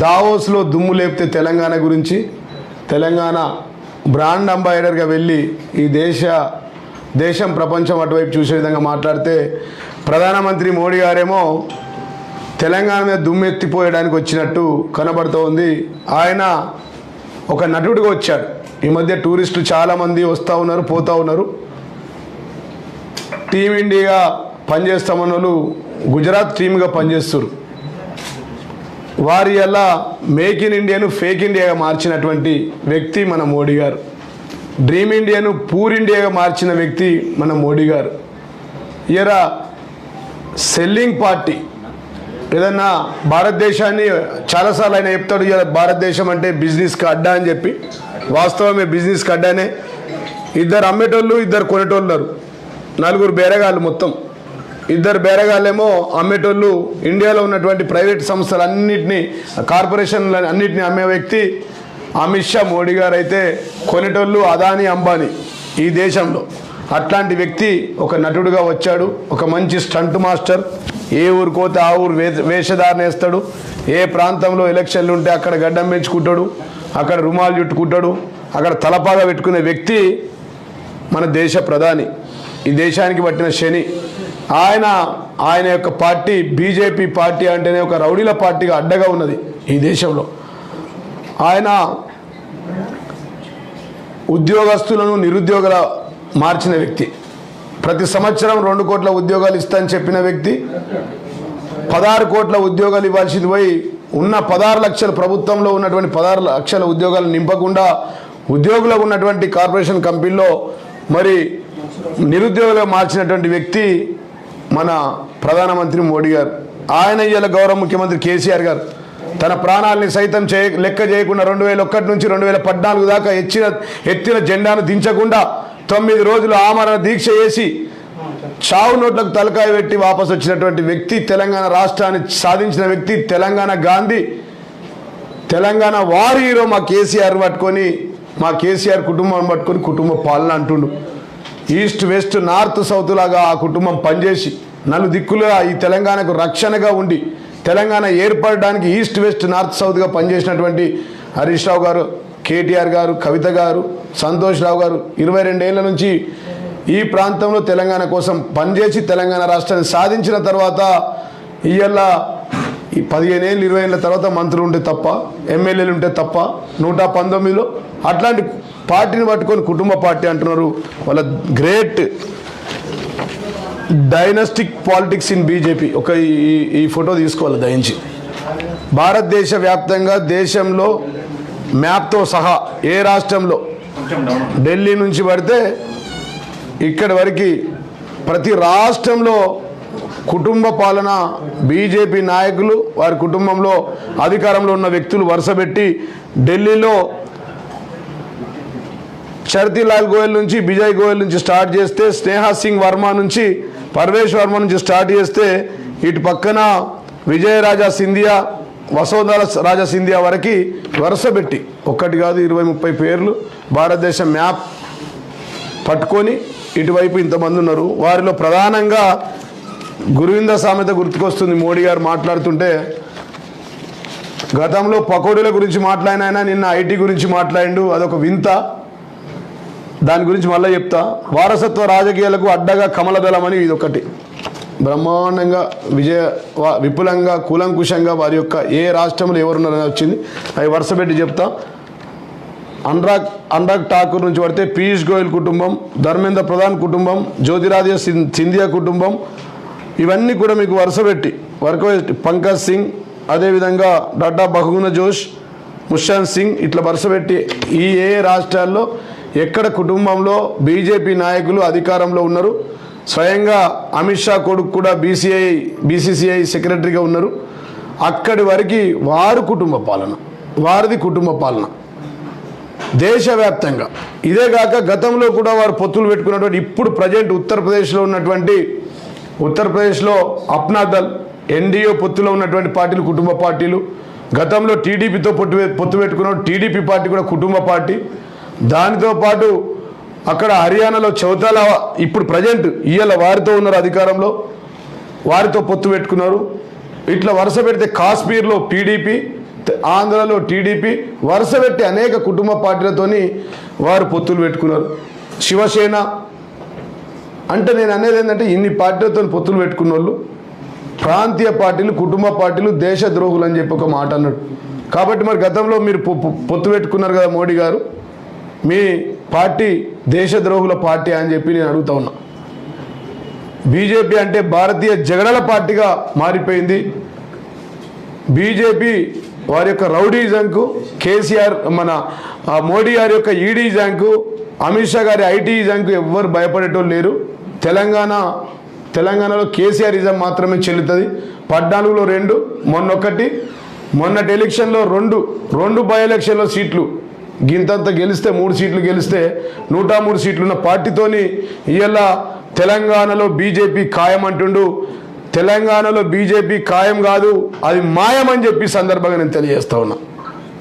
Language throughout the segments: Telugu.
దావోస్లో దుమ్ము లేపితే తెలంగాణ గురించి తెలంగాణ బ్రాండ్ అంబాసిడర్గా వెళ్ళి ఈ దేశం ప్రపంచం అటువైపు చూసే విధంగా మాట్లాడితే ప్రధానమంత్రి మోడీ గారేమో తెలంగాణ మీద దుమ్ము ఎత్తిపోయడానికి వచ్చినట్టు కనబడుతోంది. ఆయన ఒక నటుడిగా వచ్చాడు. ఈ మధ్య టూరిస్టులు చాలామంది వస్తూ ఉన్నారు, పోతూ ఉన్నారు. టీమిండియా పనిచేస్తామన్న వాళ్ళు గుజరాత్ టీమ్గా పనిచేస్తారు. వారి ఎలా మేక్ ఇన్ ఇండియాను ఫేక్ ఇండియాగా మార్చినటువంటి వ్యక్తి మన మోడీ గారు. డ్రీమ్ ఇండియాను పూర్ ఇండియాగా మార్చిన వ్యక్తి మన మోడీ గారు. ఇయరా సెల్లింగ్ పార్టీ ఏదన్నా భారతదేశాన్ని చాలాసార్లు ఆయన చెప్తాడు, ఇలా భారతదేశం అంటే బిజినెస్కి అడ్డా అని చెప్పి. వాస్తవమే బిజినెస్కి అడ్డానే. ఇద్దరు అమ్మేటోళ్ళు, ఇద్దరు కొనేటోళ్ళు, నలుగురు బేరగాళ్ళు. మొత్తం ఇద్దరు బేరగాళ్ళేమో అమ్మేటోళ్ళు. ఇండియాలో ఉన్నటువంటి ప్రైవేట్ సంస్థలన్నింటినీ, కార్పొరేషన్లు అన్నింటినీ అమ్మే వ్యక్తి అమిత్ షా. మోడీ గారు అయితే కొనేటోళ్ళు అదానీ, అంబానీ ఈ దేశంలో. అట్లాంటి వ్యక్తి ఒక నటుడుగా వచ్చాడు. ఒక మంచి స్టంట్ మాస్టర్. ఏ ఊరు పోతే ఆ ఊరు వేషధారణ వేస్తాడు. ఏ ప్రాంతంలో ఎలక్షన్లు ఉంటే అక్కడ గడ్డం పెంచుకుంటాడు, అక్కడ రుమాలు చుట్టుకుంటాడు, అక్కడ తలపాగా పెట్టుకునే వ్యక్తి మన దేశ ప్రధాని. ఈ దేశానికి పట్టిన శని. ఆయన యొక్క పార్టీ బీజేపీ పార్టీ అంటేనే ఒక రౌడీల పార్టీగా అడ్డగా ఉన్నది ఈ దేశంలో. ఆయన ఉద్యోగస్తులను నిరుద్యోగుల మార్చిన వ్యక్తి. ప్రతి సంవత్సరం 2 కోట్ల ఉద్యోగాలు ఇస్తానని చెప్పిన వ్యక్తి 16 కోట్ల ఉద్యోగాలు ఇవ్వాల్సింది పోయి ఉన్న 16 లక్షల ప్రభుత్వంలో ఉన్నటువంటి 16 లక్షల ఉద్యోగాలు నింపకుండా ఉద్యోగులకు ఉన్నటువంటి కార్పొరేషన్ కంపెనీలో మరి నిరుద్యోగులుగా మార్చినటువంటి వ్యక్తి మన ప్రధానమంత్రి మోడీ గారు. ఆయన ఇవాళ గౌరవ ముఖ్యమంత్రి కేసీఆర్ గారు తన ప్రాణాలని సైతం లెక్క చేయకుండా 2001 నుంచి 2014 దాకా ఎత్తిన జెండాను దించకుండా 9 రోజులు ఆమరణ దీక్ష చేసి చావు నోట్లకు తలకాయ పెట్టి వాపసు వచ్చినటువంటి వ్యక్తి, తెలంగాణ రాష్ట్రాన్ని సాధించిన వ్యక్తి, తెలంగాణ గాంధీ, తెలంగాణ వారి హీరో మా కేసీఆర్ పట్టుకొని, మా కేసీఆర్ కుటుంబం పట్టుకొని కుటుంబ పాలన అంటుండు. ఈస్ట్ వెస్ట్ నార్త్ సౌత్ లాగా ఆ కుటుంబం పనిచేసి నలుదిక్కులుగా ఈ తెలంగాణకు రక్షణగా ఉండి తెలంగాణ ఏర్పడడానికి ఈస్ట్ వెస్ట్ నార్త్ సౌత్గా పనిచేసినటువంటి హరీష్ రావు గారు, కేటీఆర్ గారు, కవిత గారు, సంతోష్ రావు గారు 22 ఏళ్ల నుంచి ఈ ప్రాంతంలో తెలంగాణ కోసం పనిచేసి తెలంగాణ రాష్ట్రాన్ని సాధించిన తర్వాత ఇవాళ ఈ 15 ఏళ్ళు 20 ఏళ్ళ తర్వాత మంత్రులు ఉంటే తప్ప, ఎమ్మెల్యేలు ఉంటే తప్ప 119లో అట్లాంటి పార్టీని పట్టుకొని కుటుంబ పార్టీ అంటున్నారు. వాళ్ళ great dynastic politics in BJP. ఒక ఈ ఫోటో తీసుకోవాలి దయించి. భారతదేశ వ్యాప్తంగా దేశంలో మ్యాప్తో సహా ఏ రాష్ట్రంలో ఢిల్లీ నుంచి పడితే ఇక్కడి వరకు ప్రతి రాష్ట్రంలో కుటుంబ పాలన బీజేపీ నాయకులు వారి కుటుంబంలో అధికారంలో ఉన్న వ్యక్తులు వరుసపెట్టి ఢిల్లీలో శరతిలాల్ గోయల్ నుంచి, విజయ్ గోయల్ నుంచి స్టార్ట్ చేస్తే, స్నేహా సింగ్ వర్మ నుంచి, పర్వేష్ వర్మ నుంచి స్టార్ట్ చేస్తే, ఇటు పక్కన విజయరాజా సింధియా, వసుంధర రాజా సింధియా వరకు వరుసపెట్టి ఒక్కటి కాదు 20-30 పేర్లు భారతదేశం మ్యాప్ పట్టుకొని ఇటువైపు ఇంతమంది ఉన్నారు. వారిలో ప్రధానంగా గురువింద సామెత గుర్తుకొస్తుంది. మోడీ గారు మాట్లాడుతుంటే గతంలో పకోడీల గురించి మాట్లాడిన నిన్న ఐటీ గురించి మాట్లాడిండు. అదొక వింత. దాని గురించి మళ్ళీ చెప్తా. వారసత్వ రాజకీయాలకు అడ్డగా కమలదళం అని ఇదొకటి బ్రహ్మాండంగా విపులంగా కూలంకుషంగా వారి యొక్క ఏ రాష్ట్రంలో ఎవరున్నారని వచ్చింది. అవి వరుసపెట్టి చెప్తా. అనురాగ్ ఠాకూర్ నుంచి పడితే పీయూష్ గోయల్ కుటుంబం, ధర్మేంద్ర ప్రధాన్ కుటుంబం, జ్యోతిరాదిత్య సింధియా కుటుంబం, ఇవన్నీ కూడా మీకు వరుసపెట్టి పంకజ్ సింగ్, అదేవిధంగా డాక్టర్ బహుగుణ జోష్, ముషాంత్ సింగ్, ఇట్లా వరుసపెట్టి ఈ ఏ రాష్ట్రాల్లో ఎక్కడ కుటుంబంలో బీజేపీ నాయకులు అధికారంలో ఉన్నారు. స్వయంగా అమిత్ షా కొడుకు కూడా బీసీసీఐ సెక్రటరీగా ఉన్నారు. అక్కడి వరకు వారిది కుటుంబ పాలన దేశవ్యాప్తంగా. ఇదే కాక గతంలో కూడా వారు పొత్తులు పెట్టుకున్నటువంటి ఇప్పుడు ప్రజెంట్ ఉత్తరప్రదేశ్లో అప్నా దళ్, ఎన్డీఏ పొత్తులో ఉన్నటువంటి పార్టీలు కుటుంబ పార్టీలు. గతంలో టీడీపీతో పొత్తు పెట్టుకున్న టీడీపీ పార్టీ కూడా కుటుంబ పార్టీ. దానితో పాటు అక్కడ హర్యానాలో చౌతాలా ఇప్పుడు ప్రజెంట్ ఇవాళ వారితో ఉన్నారు అధికారంలో, వారితో పొత్తు పెట్టుకున్నారు. ఇట్లా వరుస పెడితే కాశ్మీర్లో టీడీపీ, ఆంధ్రలో టీడీపీ వరుస పెట్టి అనేక కుటుంబ పార్టీలతోని వారు పొత్తులు పెట్టుకున్నారు. శివసేన అంటే నేను అనేది ఏంటంటే ఇన్ని పార్టీలతో పొత్తులు పెట్టుకున్న వాళ్ళు ప్రాంతీయ పార్టీలు, కుటుంబ పార్టీలు, దేశద్రోహులు అని చెప్పి ఒక మాట అన్నాడు. కాబట్టి మరి గతంలో మీరు పొత్తు పెట్టుకున్నారు కదా మోడీ గారు, మీ పార్టీ దేశద్రోహుల పార్టీ అని చెప్పి నేను అడుగుతా ఉన్నా. బీజేపీ అంటే భారతీయ జగడల పార్టీగా మారిపోయింది. బీజేపీ వారి యొక్క రౌడీజంకు, కేసీఆర్ మన మోడీ గారి యొక్క ఈడీజంకు, అమిత్ షా గారి ఐటీజంకు ఎవ్వరు భయపడేటోళ్ళు లేరు. తెలంగాణలో కేసీఆరిజం మాత్రమే చెల్లుతుంది. 14లో 2, మొన్నటి ఎలక్షన్లో రెండు బై ఎలక్షన్లో సీట్లు గింతంత గెలిస్తే 3 సీట్లు గెలిస్తే 103 సీట్లున్న పార్టీతోని ఇవాళ తెలంగాణలో బీజేపీ ఖాయం అంటుండు. తెలంగాణలో బీజేపీ ఖాయం కాదు, అది మాయమని చెప్పి సందర్భంగా నేను తెలియజేస్తా ఉన్నా.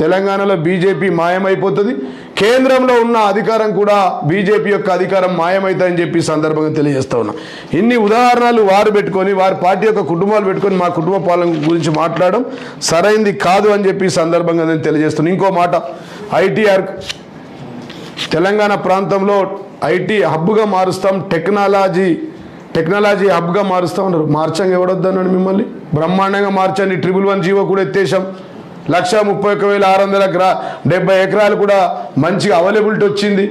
తెలంగాణలో బీజేపీ మాయమైపోతుంది. కేంద్రంలో ఉన్న అధికారం కూడా బీజేపీ యొక్క అధికారం మాయమవుతుందని చెప్పి సందర్భంగా తెలియజేస్తా ఉన్నా. ఇన్ని ఉదాహరణలు వారు పెట్టుకొని, వారి పార్టీ యొక్క కుటుంబాలు పెట్టుకొని మా కుటుంబ పాలన గురించి మాట్లాడడం సరైంది కాదు అని చెప్పి సందర్భంగా నేను తెలియజేస్తున్నాను. ఇంకో మాట, ఐటీఆర్ తెలంగాణ ప్రాంతంలో ఐటీ హబ్గా మారుస్తాం, టెక్నాలజీ హబ్గా మారుస్తాం అన్నారు. మార్చంగా ఎవడొద్దన్నాడు మిమ్మల్ని? బ్రహ్మాండంగా మార్చండి. 111 జీవో కూడా ఎత్తేసాం. 131,670 ఎకరాలు కూడా మంచిగా అవైలబిలిటీ వచ్చింది.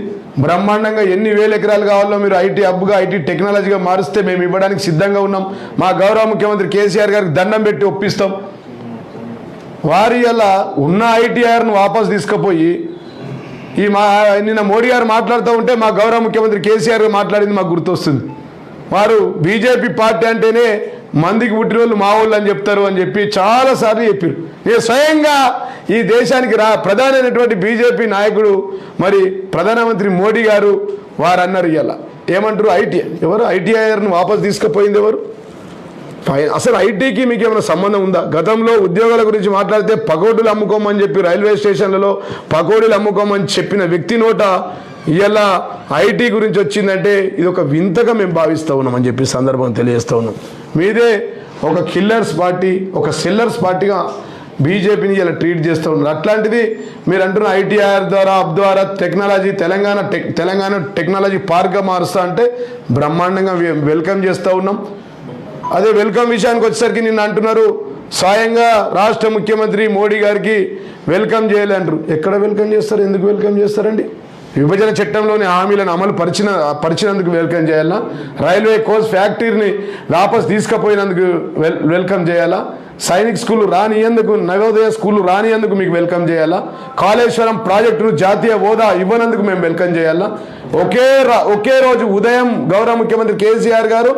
బ్రహ్మాండంగా ఎన్ని వేల ఎకరాలు కావాలో మీరు ఐటీ హబ్గా, ఐటీ టెక్నాలజీగా మారిస్తే మేము ఇవ్వడానికి సిద్ధంగా ఉన్నాం. మా గౌరవ ముఖ్యమంత్రి కేసీఆర్ గారికి దండం పెట్టి ఒప్పిస్తాం. వారి అలా ఉన్న ఐటీఆర్ను వాపసు తీసుకుపోయి నిన్న మోడీ గారు మాట్లాడుతూ ఉంటే మా గౌరవ ముఖ్యమంత్రి కేసీఆర్ గారు మాట్లాడింది మాకు గుర్తొస్తుంది. వారు బీజేపీ పార్టీ అంటేనే మందికి పుట్టిన వాళ్ళు మా వాళ్ళు అని చెప్తారు అని చెప్పి చాలాసార్లు చెప్పారు. నేను స్వయంగా ఈ దేశానికి ప్రధానమైనటువంటి బీజేపీ నాయకుడు మరి ప్రధానమంత్రి మోడీ గారు వారు అన్నారు. ఇవాళ ఏమంటారు? ఎవరు ఐటీఐఆర్ను వాపసు తీసుకుపోయింది ఎవరు? అసలు ఐటీకి మీకు ఏమైనా సంబంధం ఉందా? గతంలో ఉద్యోగాల గురించి మాట్లాడితే పకోడీలు అమ్ముకోమని చెప్పి రైల్వే స్టేషన్లలో పకోడీలు అమ్ముకోమని చెప్పిన వ్యక్తి నోట ఇలా ఐటీ గురించి వచ్చిందంటే ఇది ఒక వింతగా మేము భావిస్తూ ఉన్నామని చెప్పి సందర్భం తెలియజేస్తూ ఉన్నాం. మీదే ఒక కిల్లర్స్ పార్టీ, ఒక సెల్లర్స్ పార్టీగా బీజేపీని ఇలా ట్రీట్ చేస్తూ ఉన్నారు. అట్లాంటిది మీరు అంటున్న ఐటీఆర్ ద్వారా, హబ్ ద్వారా తెలంగాణ టెక్నాలజీ పార్క్గా మారుస్తా అంటే బ్రహ్మాండంగా వెల్కమ్ చేస్తూ ఉన్నాం. అదే వెల్కమ్ విషయానికి వచ్చేసరికి నిన్న అంటున్నారు స్వయంగా రాష్ట్ర ముఖ్యమంత్రి మోడీ గారికి వెల్కమ్ చేయాలి అంటారు. ఎక్కడ వెల్కమ్ చేస్తారు? ఎందుకు వెల్కమ్ చేస్తారండి? విభజన చట్టంలోని హామీలను అమలు పరిచినందుకు వెల్కమ్ చేయాలా? రైల్వే కోచ్ ఫ్యాక్టరీని వాపస్ తీసుకుపోయినందుకు వెల్కమ్ చేయాలా? సైనిక్ స్కూళ్ళు రానియందుకు, నవోదయ స్కూళ్ళు రానియందుకు మీకు వెల్కమ్ చేయాలా? కాళేశ్వరం ప్రాజెక్టును జాతీయ హోదా ఇవ్వనందుకు మేము వెల్కమ్ చేయాలా? ఒకే రోజు ఉదయం గౌరవ ముఖ్యమంత్రి కేసీఆర్ గారు,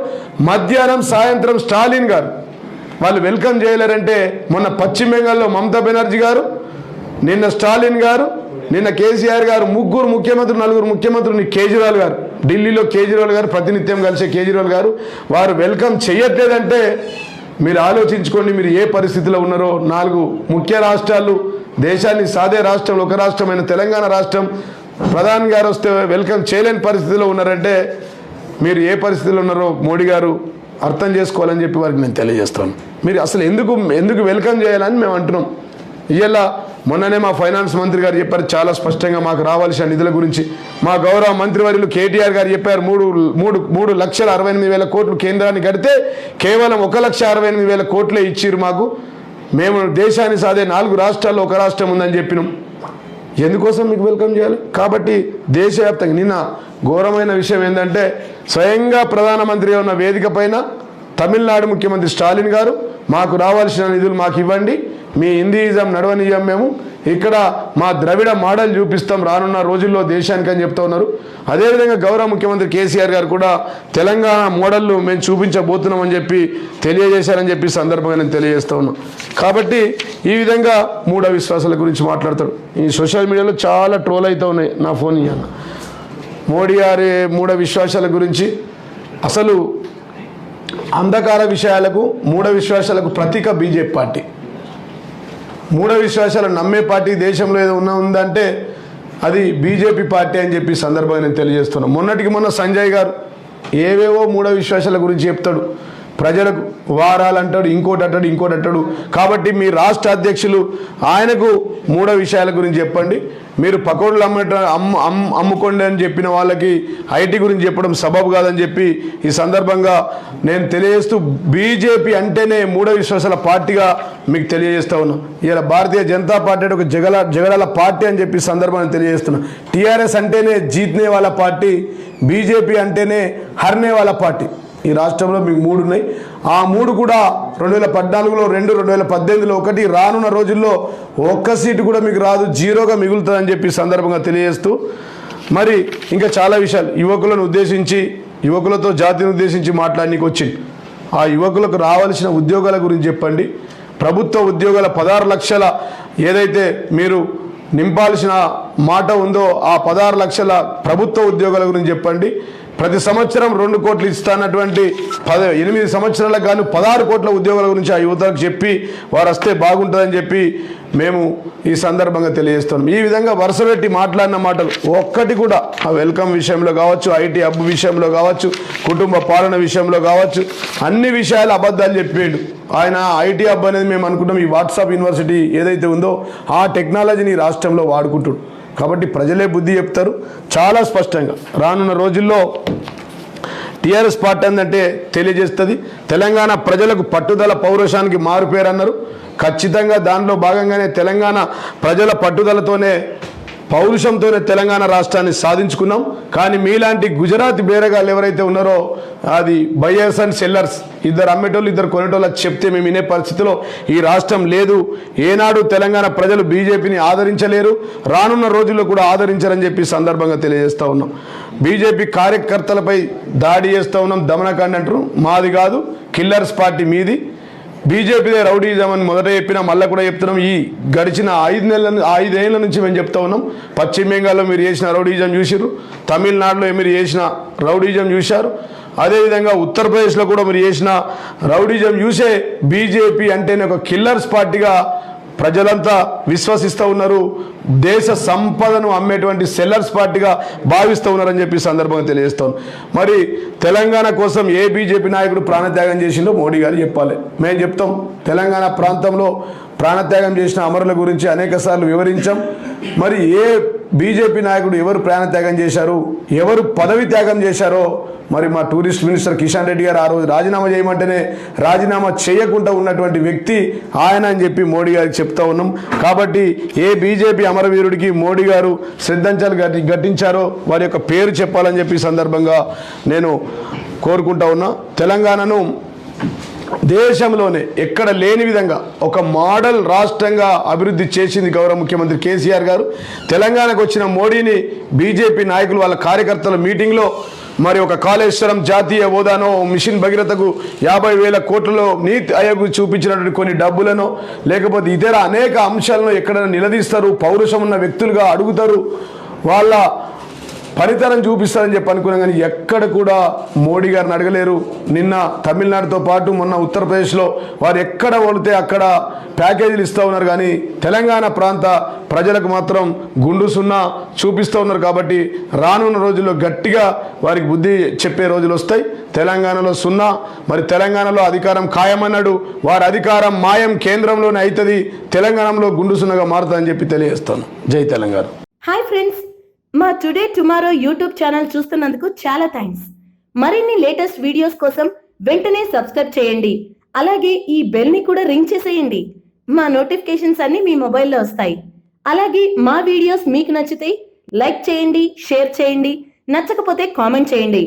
మధ్యాహ్నం సాయంత్రం స్టాలిన్ గారు వాళ్ళు వెల్కమ్ చేయలేరంటే మొన్న పశ్చిమ బెంగాల్లో మమతా బెనర్జీ గారు, నిన్న స్టాలిన్ గారు, నిన్న కేసీఆర్ గారు, నలుగురు ముఖ్యమంత్రులు కేజ్రీవాల్ గారు, ఢిల్లీలో కేజ్రీవాల్ గారు, ప్రతినిత్యం కలిసే కేజ్రీవాల్ గారు వారు వెల్కమ్ చేయట్లేదంటే మీరు ఆలోచించుకోండి మీరు ఏ పరిస్థితిలో ఉన్నారో. 4 ముఖ్య రాష్ట్రాలు, దేశాన్ని సాదే రాష్ట్రంలో ఒక రాష్ట్రమైన తెలంగాణ రాష్ట్రం ప్రధాని గారు వస్తే వెల్కమ్ చేయలేని పరిస్థితిలో ఉన్నారంటే మీరు ఏ పరిస్థితిలో ఉన్నారో మోడీ గారు అర్థం చేసుకోవాలని చెప్పి వారికి నేను తెలియజేస్తాను. మీరు అసలు ఎందుకు వెల్కమ్ చేయాలని మేము అంటున్నాం. ఇవాళ మొన్ననే మా ఫైనాన్స్ మంత్రి గారు చెప్పారు చాలా స్పష్టంగా మాకు రావాల్సిన నిధుల గురించి. మా గౌరవ మంత్రివర్యులు కేటీఆర్ గారు చెప్పారు 3,68,000 కోట్లు కేంద్రాన్ని కడితే కేవలం 1,68,000 కోట్లే ఇచ్చిర్రు మాకు. మేము దేశాన్ని సాదే 4 రాష్ట్రాల్లో ఒక రాష్ట్రం ఉందని చెప్పినాం. ఎందుకోసం మీకు వెల్కమ్ చేయాలి? కాబట్టి దేశవ్యాప్తంగా నిన్న ఘోరమైన విషయం ఏంటంటే స్వయంగా ప్రధానమంత్రిగా ఉన్న వేదిక పైన తమిళనాడు ముఖ్యమంత్రి స్టాలిన్ గారు మాకు రావాల్సిన నిధులు మాకు ఇవ్వండి, మీ హిందీయిజం నడవనియం, మేము ఇక్కడ మా ద్రవిడ మోడల్ చూపిస్తాం రానున్న రోజుల్లో దేశానికి అని చెప్తా ఉన్నారు. అదేవిధంగా గౌరవ ముఖ్యమంత్రి కేసీఆర్ గారు కూడా తెలంగాణ మోడల్ను మేము చూపించబోతున్నామని చెప్పి తెలియజేశారని చెప్పి సందర్భంగా నేను తెలియజేస్తూ ఉన్నాను. కాబట్టి ఈ విధంగా మూఢ విశ్వాసాల గురించి మాట్లాడతాడు. ఈ సోషల్ మీడియాలో చాలా ట్రోల్ అవుతూ ఉన్నాయి. నా ఫోన్ ఇవ్వాలి. మోడీ గారి మూఢ విశ్వాసాల గురించి అసలు అంధకార విషయాలకు, మూఢ విశ్వాసాలకు ప్రతీక బీజేపీ పార్టీ. మూఢ విశ్వాసాలు నమ్మే పార్టీ దేశంలో ఏదో ఉందంటే అది బీజేపీ పార్టీ అని చెప్పి సందర్భంగా నేను తెలియజేస్తున్నాను. మొన్న సంజయ్ గారు ఏవేవో మూఢ విశ్వాసాల గురించి చెప్తాడు. ప్రజలకు వారాలు అంటాడు, ఇంకోటి అంటాడు. కాబట్టి మీ రాష్ట్ర అధ్యక్షులు ఆయనకు 3 విషయాల గురించి చెప్పండి. మీరు పకోడీలు అమ్ముకోండి అని చెప్పిన వాళ్ళకి ఐటీ గురించి చెప్పడం సబబు కాదని చెప్పి ఈ సందర్భంగా నేను తెలియజేస్తూ, బీజేపీ అంటేనే 3 విశ్వాసాల పార్టీగా మీకు తెలియజేస్తా ఉన్నా. ఇలా భారతీయ జనతా పార్టీ ఒక జగడాల పార్టీ అని చెప్పి సందర్భాన్ని తెలియజేస్తున్నా. టీఆర్ఎస్ అంటేనే జీత్నే వాళ్ళ పార్టీ, బీజేపీ అంటేనే హర్నే వాళ్ళ పార్టీ. ఈ రాష్ట్రంలో మీకు 3 ఉన్నాయి. ఆ 3 కూడా 2014లో 2, 2018లో 1, రానున్న రోజుల్లో 1 సీటు కూడా మీకు రాదు, జీరోగా మిగులుతుందని చెప్పి సందర్భంగా తెలియజేస్తూ, మరి ఇంకా చాలా విషయాలు యువకులతో జాతిని ఉద్దేశించి మాట్లాడడానికి వచ్చింది. ఆ యువకులకు రావాల్సిన ఉద్యోగాల గురించి చెప్పండి. ప్రభుత్వ ఉద్యోగాల 16 లక్షల ఏదైతే మీరు నింపాల్సిన మాట ఉందో ఆ 16 లక్షల ప్రభుత్వ ఉద్యోగాల గురించి చెప్పండి. ప్రతి సంవత్సరం 2 కోట్లు ఇస్తానటువంటి 8 సంవత్సరాలకు గాను 16 కోట్ల ఉద్యోగాల గురించి ఆ యువతకు చెప్పి వారు వస్తే బాగుంటుందని చెప్పి మేము ఈ సందర్భంగా తెలియజేస్తున్నాం. ఈ విధంగా వరుస పెట్టి మాట్లాడిన మాటలు ఒక్కటి కూడా ఆ వెల్కమ్ విషయంలో కావచ్చు, ఐటీ హబ్ విషయంలో కావచ్చు, కుటుంబ పాలన విషయంలో కావచ్చు, అన్ని విషయాలు అబద్ధాలు చెప్పాడు ఆయన. ఐటీ హబ్ అనేది మేము అనుకుంటాం ఈ వాట్సాప్ యూనివర్సిటీ ఏదైతే ఉందో ఆ టెక్నాలజీని రాష్ట్రంలో వాడుకుంటాడు. కాబట్టి ప్రజలే బుద్ధి చెప్తారు చాలా స్పష్టంగా. రానున్న రోజుల్లో టీఆర్ఎస్ పార్టీ ఏంటంటే తెలియజేస్తుంది. తెలంగాణ ప్రజలకు పట్టుదల పౌరుషానికి మారుపేరు అన్నారు. ఖచ్చితంగా దానిలో భాగంగానే తెలంగాణ ప్రజల పట్టుదలతోనే పౌరుషంతోనే తెలంగాణ రాష్ట్రాన్ని సాధించుకున్నాం. కానీ మీలాంటి గుజరాతీ బేరగాళ్ళు ఎవరైతే ఉన్నారో అది బయర్స్ అండ్ సెల్లర్స్, ఇద్దరు అమ్మేటోళ్ళు ఇద్దరు కొనేటోళ్ళు చెప్తే మేము వినే పరిస్థితిలో ఈ రాష్ట్రం లేదు. ఏనాడు తెలంగాణ ప్రజలు బీజేపీని ఆదరించలేరు, రానున్న రోజుల్లో కూడా ఆదరించారని చెప్పి సందర్భంగా తెలియజేస్తూ ఉన్నాం. బీజేపీ కార్యకర్తలపై దాడి చేస్తూ ఉన్నాం, దమనకాండ అంటారు. మాది కాదు, కిల్లర్స్ పార్టీ మీది. బీజేపీదే రౌడీజం అని మొదట చెప్పినా మళ్ళీ కూడా చెప్తున్నాం. ఈ గడిచిన 5 ఏళ్ల నుంచి మేము చెప్తా ఉన్నాం. పశ్చిమ బెంగాల్లో మీరు చేసిన రౌడీజం చూసారు, తమిళనాడులో మీరు చేసిన రౌడీజం చూశారు, అదేవిధంగా ఉత్తరప్రదేశ్లో కూడా మీరు చేసిన రౌడీజం చూసే బీజేపీ అంటేనే ఒక కిల్లర్స్ పార్టీగా ప్రజలంతా విశ్వసిస్తూ ఉన్నారు. దేశ సంపదను అమ్మేటువంటి సెల్లర్స్ పార్టీగా భావిస్తూ ఉన్నారని చెప్పి సందర్భంగా తెలియజేస్తాను. మరి తెలంగాణ కోసం ఏ బీజేపీ నాయకుడు ప్రాణత్యాగం చేసిందో మోడీ గారు చెప్పాలి. మేము చెప్తాం, తెలంగాణ ప్రాంతంలో ప్రాణత్యాగం చేసిన అమరుల గురించి అనేక సార్లు వివరించాం. మరి ఏ బీజేపీ నాయకుడు ఎవరు ప్రాణత్యాగం చేశారు, ఎవరు పదవి త్యాగం చేశారో మరి మా టూరిస్ట్ మినిస్టర్ కిషన్ రెడ్డి గారు ఆ రోజు రాజీనామా చేయమంటేనే రాజీనామా చేయకుండా ఉన్నటువంటి వ్యక్తి ఆయన అని చెప్పి మోడీ గారికి చెప్తా ఉన్నాం. కాబట్టి ఏ బీజేపీ అమరవీరుడికి మోడీ గారు శ్రద్ధాంజలి ఘటించారో వారి యొక్క పేరు చెప్పాలని చెప్పి సందర్భంగా నేను కోరుకుంటా ఉన్నా. తెలంగాణను దేశంలోనే ఎక్కడ లేని విధంగా ఒక మోడల్ రాష్ట్రంగా అభివృద్ధి చేసింది గౌరవ ముఖ్యమంత్రి కేసీఆర్ గారు. తెలంగాణకు వచ్చిన మోడీని బీజేపీ నాయకులు వాళ్ళ కార్యకర్తల మీటింగ్లో మరి ఒక కాళేశ్వరం జాతీయ హోదానో, మిషన్ భగీరథకు 50,000 కోట్లలో నీతి ఆయోగ్ చూపించినటువంటి కొన్ని డబ్బులను, లేకపోతే ఇతర అనేక అంశాలను ఎక్కడైనా నిలదీస్తారు, పౌరుషం ఉన్న వ్యక్తులుగా అడుగుతారు, వాళ్ళ పనితనం చూపిస్తారని చెప్పి అనుకున్నాం. కానీ ఎక్కడ కూడా మోడీ గారిని అడగలేరు. నిన్న తమిళనాడుతో పాటు మొన్న ఉత్తరప్రదేశ్లో వారు ఎక్కడ వెళితే అక్కడ ప్యాకేజీలు ఇస్తూ ఉన్నారు. కానీ తెలంగాణ ప్రాంత ప్రజలకు మాత్రం గుండు సున్నా చూపిస్తూ ఉన్నారు. కాబట్టి రానున్న రోజుల్లో గట్టిగా వారికి బుద్ధి చెప్పే రోజులు వస్తాయి. తెలంగాణలో సున్నా, మరి తెలంగాణలో అధికారం ఖాయమన్నాడు, వారి అధికారం మాయం కేంద్రంలోనే అవుతుంది, తెలంగాణలో గుండు సున్నగా మారుతుందని చెప్పి తెలియజేస్తాను. జై తెలంగాణ. హాయ్ ఫ్రెండ్స్, మా టుడే టుమారో యూట్యూబ్ ఛానల్ చూస్తున్నందుకు చాలా థ్యాంక్స్. మరిన్ని లేటెస్ట్ వీడియోస్ కోసం వెంటనే సబ్స్క్రైబ్ చేయండి. అలాగే ఈ బెల్ ని కూడా రింగ్ చేసేయండి. మా నోటిఫికేషన్స్ అన్ని మీ మొబైల్లో వస్తాయి. అలాగే మా వీడియోస్ మీకు నచ్చితే లైక్ చేయండి, షేర్ చేయండి, నచ్చకపోతే కామెంట్ చేయండి.